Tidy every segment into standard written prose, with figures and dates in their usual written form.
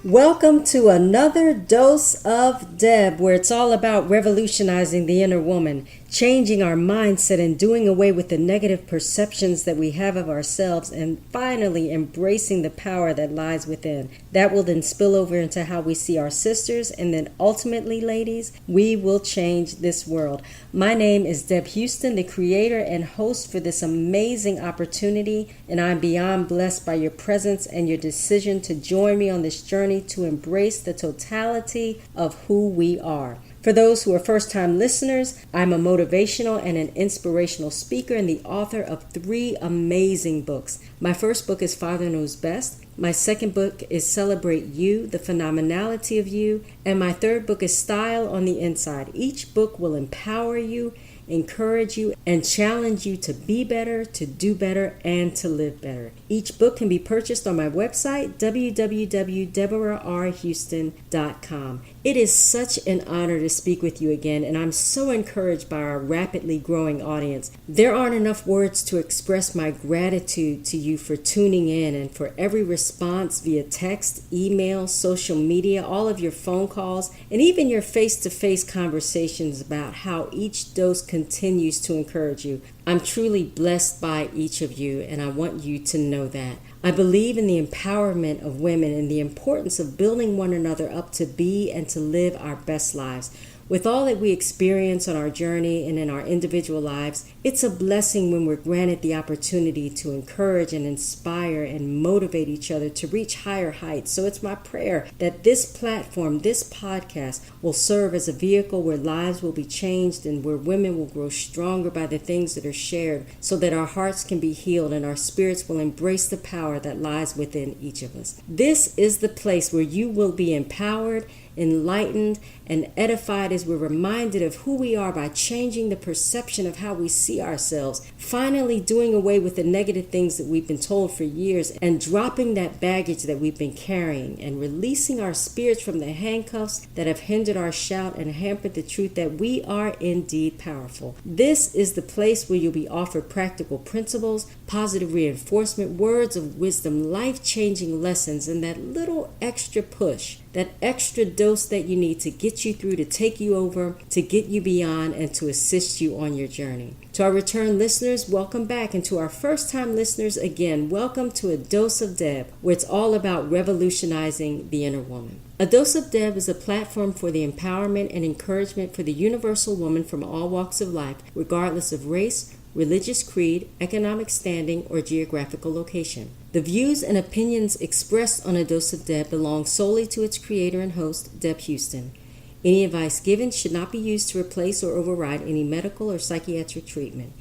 Welcome to another dose of Debb, where it's all about revolutionizing the inner woman, changing our mindset and doing away with the negative perceptions that we have of ourselves, and finally embracing the power that lies within. That will then spill over into how we see our sisters, and then ultimately, ladies, we will change this world. My name is Debb Houston, the creator and host for this amazing opportunity, and I'm beyond blessed by your presence and your decision to join me on this journey to embrace the totality of who we are. For those who are first-time listeners, I'm a motivational and an inspirational speaker and the author of 3 amazing books. My first book is Father Knows Best. My second book is Celebrate You, the Phenomenality of You. And my third book is Style on the Inside. Each book will empower you, encourage you, and challenge you to be better, to do better, and to live better. Each book can be purchased on my website, www.deborarhouston.com. It is such an honor to speak with you again, and I'm so encouraged by our rapidly growing audience. There aren't enough words to express my gratitude to you for tuning in and for every response via text, email, social media, all of your phone calls, and even your face-to-face conversations about how each dose continues to encourage you. I'm truly blessed by each of you, and I want you to know that. I believe in the empowerment of women and the importance of building one another up to be and to live our best lives. With all that we experience on our journey and in our individual lives, it's a blessing when we're granted the opportunity to encourage and inspire and motivate each other to reach higher heights. So it's my prayer that this platform, this podcast, will serve as a vehicle where lives will be changed and where women will grow stronger by the things that are shared, so that our hearts can be healed and our spirits will embrace the power that lies within each of us. This is the place where you will be empowered, enlightened, and edified as we're reminded of who we are by changing the perception of how we see ourselves, finally doing away with the negative things that we've been told for years and dropping that baggage that we've been carrying and releasing our spirits from the handcuffs that have hindered our shout and hampered the truth that we are indeed powerful. This is the place where you'll be offered practical principles, positive reinforcement, words of wisdom, life-changing lessons, and that little extra push, that extra dose that you need to get you through, to take you over, to get you beyond, and to assist you on your journey. To our return listeners, welcome back. And to our first-time listeners, again, welcome to A Dose of Debb, where it's all about revolutionizing the inner woman. A Dose of Debb is a platform for the empowerment and encouragement for the universal woman from all walks of life, regardless of race, religious creed, economic standing, or geographical location. The views and opinions expressed on A Dose of Debb belong solely to its creator and host, Debb Houston. Any advice given should not be used to replace or override any medical or psychiatric treatment.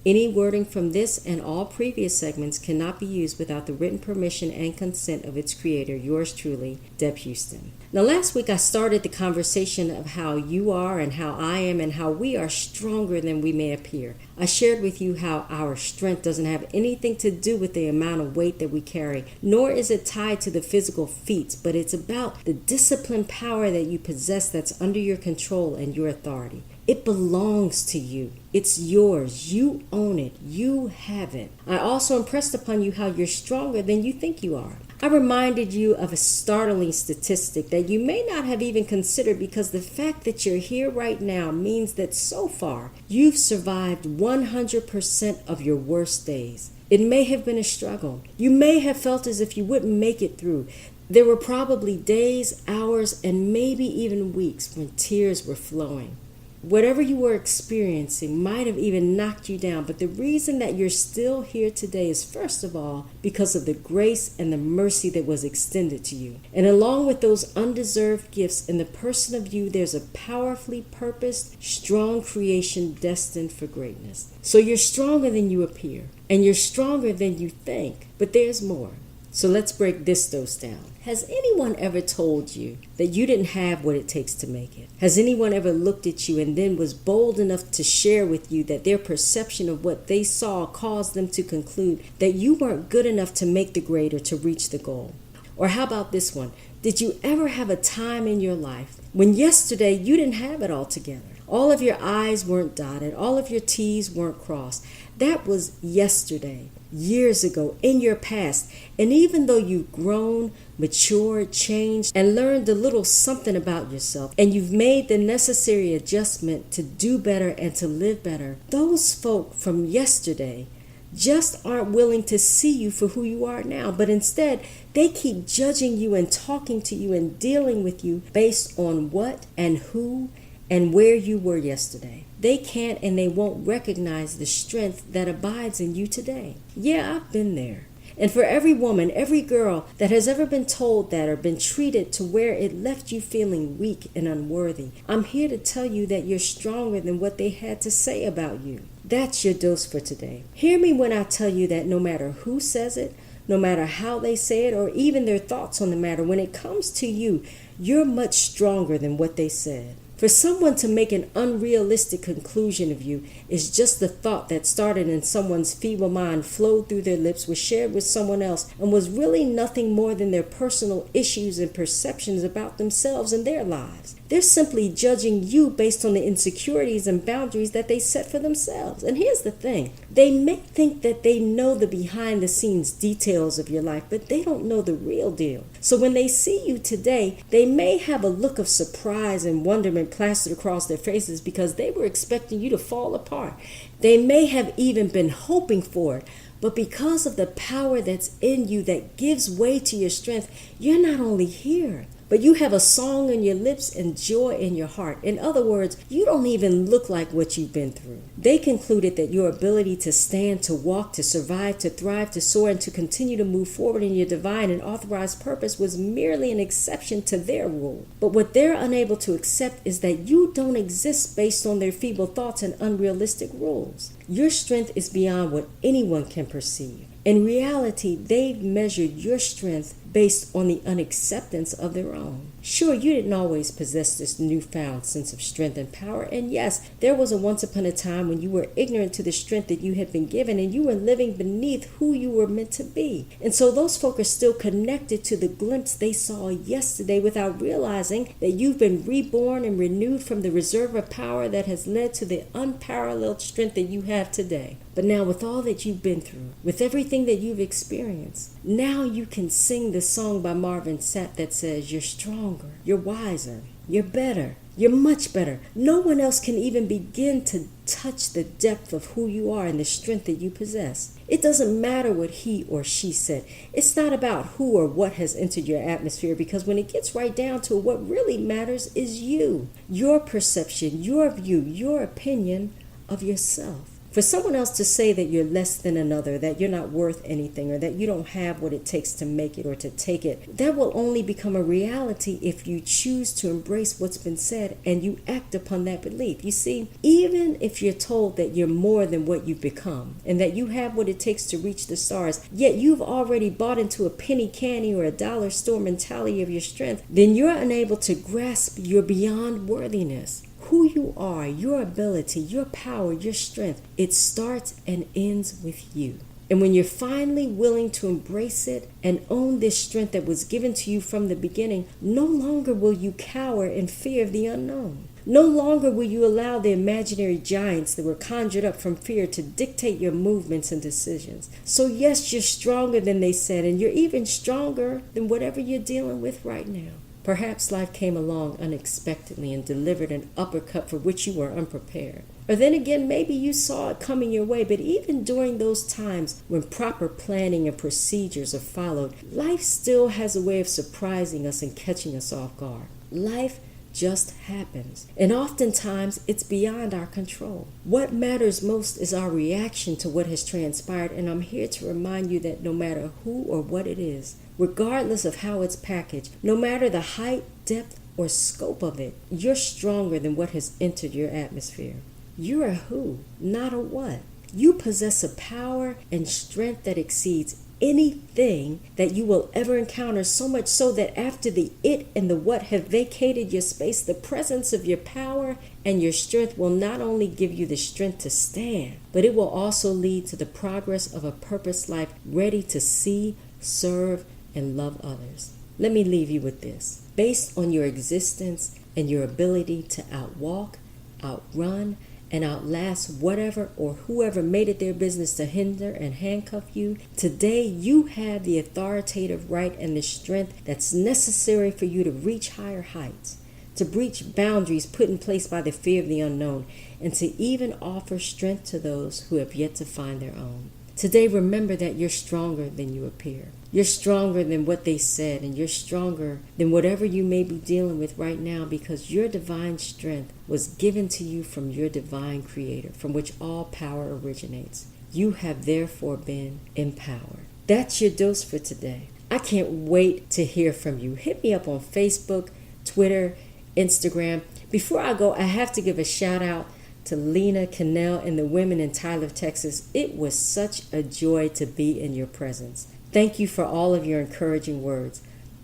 Any wording from this and all previous segments cannot be used without the written permission and consent of its creator, yours truly, Debb Houston. Now, last week I started the conversation of how you are and how I am and how we are stronger than we may appear. I shared with you how our strength doesn't have anything to do with the amount of weight that we carry, nor is it tied to the physical feats, but it's about the disciplined power that you possess that's under your control and your authority. It belongs to you. It's yours. You own it. You have it. I also impressed upon you how you're stronger than you think you are. I reminded you of a startling statistic that you may not have even considered, because the fact that you're here right now means that so far you've survived 100% of your worst days. It may have been a struggle. You may have felt as if you wouldn't make it through. There were probably days, hours, and maybe even weeks when tears were flowing. Whatever you were experiencing might have even knocked you down, but the reason that you're still here today is, first of all, because of the grace and the mercy that was extended to you. And along with those undeserved gifts in the person of you, there's a powerfully purposed, strong creation destined for greatness. So you're stronger than you appear, and you're stronger than you think, but there's more. So let's break this dose down. Has anyone ever told you that you didn't have what it takes to make it? Has anyone ever looked at you and then was bold enough to share with you that their perception of what they saw caused them to conclude that you weren't good enough to make the grade or to reach the goal? Or how about this one? Did you ever have a time in your life when yesterday you didn't have it all together? All of your I's weren't dotted, all of your T's weren't crossed. That was yesterday, years ago, in your past. And even though you've grown, matured, changed, and learned a little something about yourself, and you've made the necessary adjustment to do better and to live better, those folk from yesterday just aren't willing to see you for who you are now, but instead they keep judging you and talking to you and dealing with you based on what and who and where you were yesterday. They can't and they won't recognize the strength that abides in you today. Yeah, I've been there. And for every woman, every girl that has ever been told that or been treated to where it left you feeling weak and unworthy, I'm here to tell you that you're stronger than what they had to say about you. That's your dose for today. Hear me when I tell you that no matter who says it, no matter how they say it, or even their thoughts on the matter, when it comes to you, you're much stronger than what they said. For someone to make an unrealistic conclusion of you is just the thought that started in someone's feeble mind, flowed through their lips, was shared with someone else, and was really nothing more than their personal issues and perceptions about themselves and their lives. They're simply judging you based on the insecurities and boundaries that they set for themselves. And here's the thing. They may think that they know the behind-the-scenes details of your life, but they don't know the real deal. So when they see you today, they may have a look of surprise and wonderment plastered across their faces because they were expecting you to fall apart. They may have even been hoping for it, but because of the power that's in you that gives way to your strength, you're not only here, but you have a song on your lips and joy in your heart. In other words, you don't even look like what you've been through. They concluded that your ability to stand, to walk, to survive, to thrive, to soar, and to continue to move forward in your divine and authorized purpose was merely an exception to their rule. But what they're unable to accept is that you don't exist based on their feeble thoughts and unrealistic rules. Your strength is beyond what anyone can perceive. In reality, they've measured your strength based on the unacceptance of their own. Sure, you didn't always possess this newfound sense of strength and power, and yes, there was a once upon a time when you were ignorant to the strength that you had been given and you were living beneath who you were meant to be. And so those folk are still connected to the glimpse they saw yesterday without realizing that you've been reborn and renewed from the reserve of power that has led to the unparalleled strength that you have today. But now with all that you've been through, with everything that you've experienced, now you can sing the song by Marvin Sapp that says, you're stronger, you're wiser, you're better, you're much better. No one else can even begin to touch the depth of who you are and the strength that you possess. It doesn't matter what he or she said. It's not about who or what has entered your atmosphere, because when it gets right down to it, what really matters is you, your perception, your view, your opinion of yourself. For someone else to say that you're less than another, that you're not worth anything, or that you don't have what it takes to make it or to take it, that will only become a reality if you choose to embrace what's been said and you act upon that belief. You see, even if you're told that you're more than what you've become and that you have what it takes to reach the stars, yet you've already bought into a penny candy or a dollar store mentality of your strength, then you're unable to grasp your beyond worthiness. Who you are, your ability, your power, your strength, it starts and ends with you. And when you're finally willing to embrace it and own this strength that was given to you from the beginning, no longer will you cower in fear of the unknown. No longer will you allow the imaginary giants that were conjured up from fear to dictate your movements and decisions. So yes, you're stronger than they said, and you're even stronger than whatever you're dealing with right now. Perhaps life came along unexpectedly and delivered an uppercut for which you were unprepared. Or then again, maybe you saw it coming your way, but even during those times when proper planning and procedures are followed, life still has a way of surprising us and catching us off guard. Life just happens, and oftentimes it's beyond our control. What matters most is our reaction to what has transpired, and I'm here to remind you that no matter who or what it is, regardless of how it's packaged, no matter the height, depth, or scope of it, you're stronger than what has entered your atmosphere. You're a who, not a what. You possess a power and strength that exceeds anything that you will ever encounter, so much so that after the it and the what have vacated your space, the presence of your power and your strength will not only give you the strength to stand, but it will also lead to the progress of a purpose life ready to see, serve, and love others. Let me leave you with this. Based on your existence and your ability to outwalk, outrun, and outlast whatever or whoever made it their business to hinder and handcuff you, today you have the authoritative right and the strength that's necessary for you to reach higher heights, to breach boundaries put in place by the fear of the unknown, and to even offer strength to those who have yet to find their own. Today, remember that you're stronger than you appear. You're stronger than what they said, and you're stronger than whatever you may be dealing with right now, because your divine strength was given to you from your divine creator, from which all power originates. You have therefore been empowered. That's your dose for today. I can't wait to hear from you. Hit me up on Facebook, Twitter, Instagram. Before I go, I have to give a shout out to Lena Cannell and the women in Tyler, Texas. It was such a joy to be in your presence. Thank you for all of your encouraging words.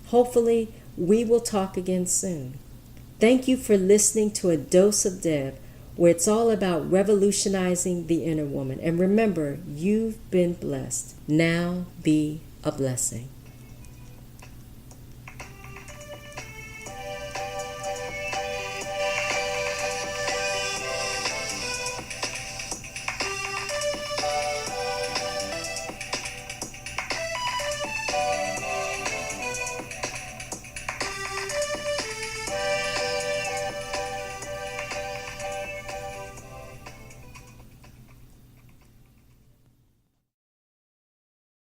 Hopefully, we will talk again soon. Thank you for listening to A Dose of Debb, where it's all about revolutionizing the inner woman. And remember, you've been blessed. Now be a blessing.